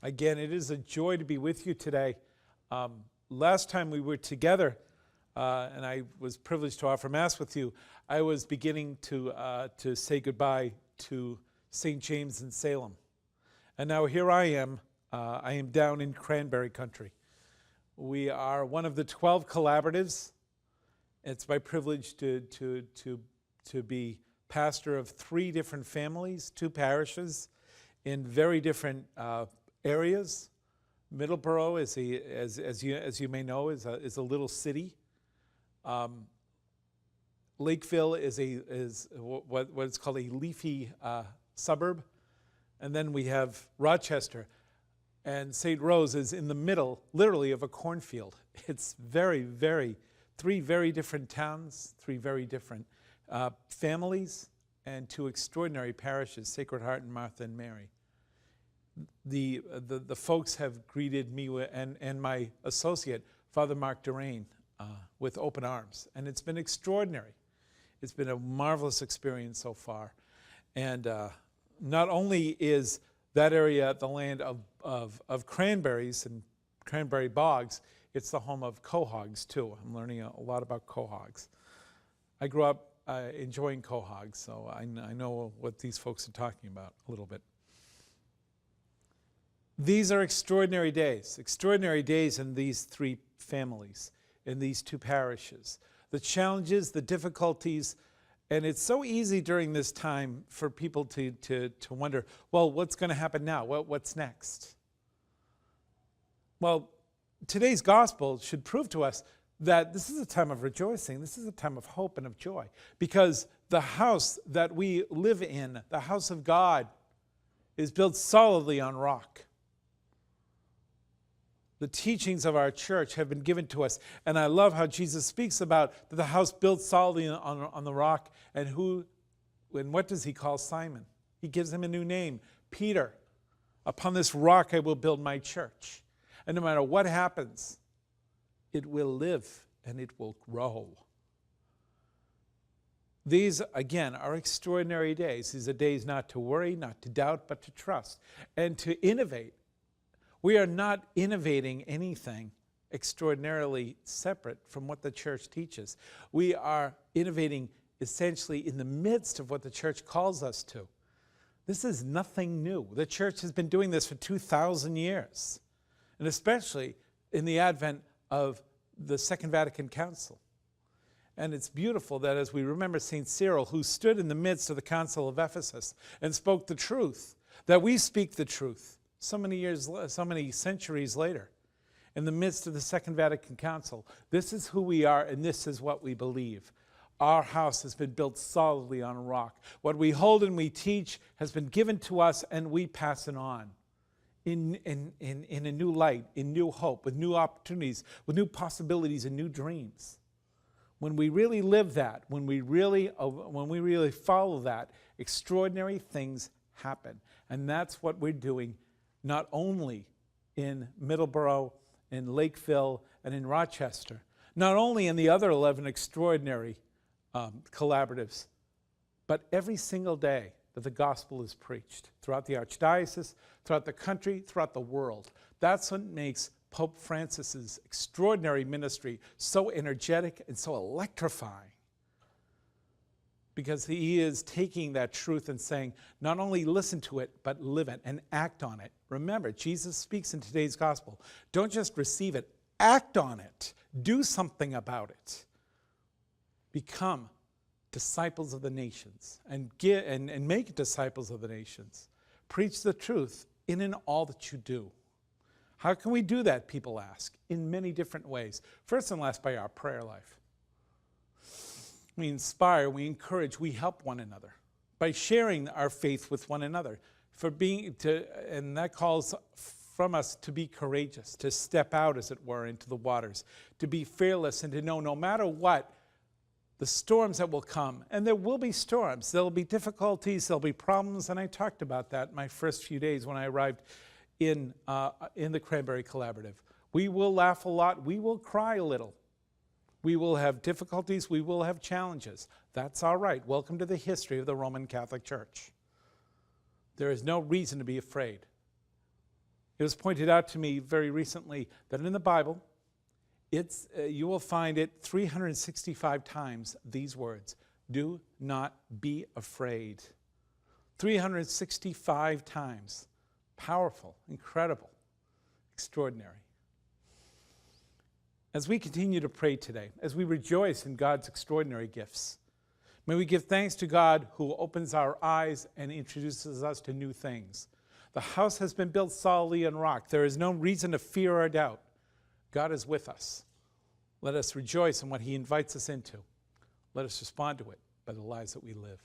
Again, it is a joy to be with you today. Last time we were together, and I was privileged to offer Mass with you, I was beginning to say goodbye to St. James in Salem. And now here I am down in Cranberry country. We are one of the 12 Collaboratives. It's my privilege to be pastor of 3 different families, 2 parishes in very different areas. Middleborough, as you may know, is a little city. Lakeville is what's called a leafy suburb, and then we have Rochester, and St. Rose is in the middle, literally, of a cornfield. It's 3 very different towns, 3 very different families, and 2 extraordinary parishes, Sacred Heart and Martha and Mary. The folks have greeted me and my associate, Father Mark Durain, with open arms, and it's been extraordinary. It's been a marvelous experience so far. And not only is that area the land of cranberries and cranberry bogs, it's the home of quahogs too. I'm learning a lot about quahogs. I grew up enjoying quahogs, so I know what these folks are talking about a little bit. These are extraordinary days in these 3 families, in these 2 parishes. The challenges, the difficulties, and it's so easy during this time for people to wonder, well, what's going to happen now? What's next? Well, today's gospel should prove to us that this is a time of rejoicing. This is a time of hope and of joy, because the house that we live in, the house of God, is built solidly on rock. The teachings of our church have been given to us, and I love how Jesus speaks about the house built solidly on the rock, and what does he call Simon? He gives him a new name, Peter. Upon this rock I will build my church, and no matter what happens, it will live and it will grow. These, again, are extraordinary days. These are days not to worry, not to doubt, but to trust and to innovate. We are not innovating anything extraordinarily separate from what the church teaches. We are innovating essentially in the midst of what the church calls us to. This is nothing new. The church has been doing this for 2,000 years, and especially in the advent of the Second Vatican Council. And it's beautiful that as we remember St. Cyril, who stood in the midst of the Council of Ephesus and spoke the truth, that we speak the truth so many centuries later, in the midst of the Second Vatican Council. This is who we are, and this is what we believe. Our house has been built solidly on a rock. What we hold and we teach has been given to us, and we pass it on in a new light, in new hope, with new opportunities, with new possibilities and new dreams. When we really live that, when we really follow that, extraordinary things happen. And that's what we're doing, not only in Middleborough, in Lakeville, and in Rochester, not only in the other 11 extraordinary collaboratives, but every single day that the gospel is preached throughout the archdiocese, throughout the country, throughout the world. That's what makes Pope Francis's extraordinary ministry so energetic and so electrifying, because he is taking that truth and saying, not only listen to it, but live it and act on it. Remember, Jesus speaks in today's gospel. Don't just receive it, act on it. Do something about it. Become disciples of the nations and make disciples of the nations. Preach the truth in and all that you do. How can we do that, people ask? In many different ways. First and last, by our prayer life. We inspire, we encourage, we help one another by sharing our faith with one another. And that calls from us to be courageous, to step out, as it were, into the waters, to be fearless, and to know no matter what, the storms that will come, and there will be storms, there will be difficulties, there'll be problems, and I talked about that in my first few days when I arrived in the Cranberry Collaborative. We will laugh a lot, we will cry a little. We will have difficulties, we will have challenges. That's all right. Welcome to the history of the Roman Catholic Church. There is no reason to be afraid. It was pointed out to me very recently that in the Bible, you will find it 365 times, these words, do not be afraid. 365 times. Powerful, incredible, extraordinary. As we continue to pray today, as we rejoice in God's extraordinary gifts, may we give thanks to God who opens our eyes and introduces us to new things. The house has been built solidly on rock. There is no reason to fear or doubt. God is with us. Let us rejoice in what he invites us into. Let us respond to it by the lives that we live.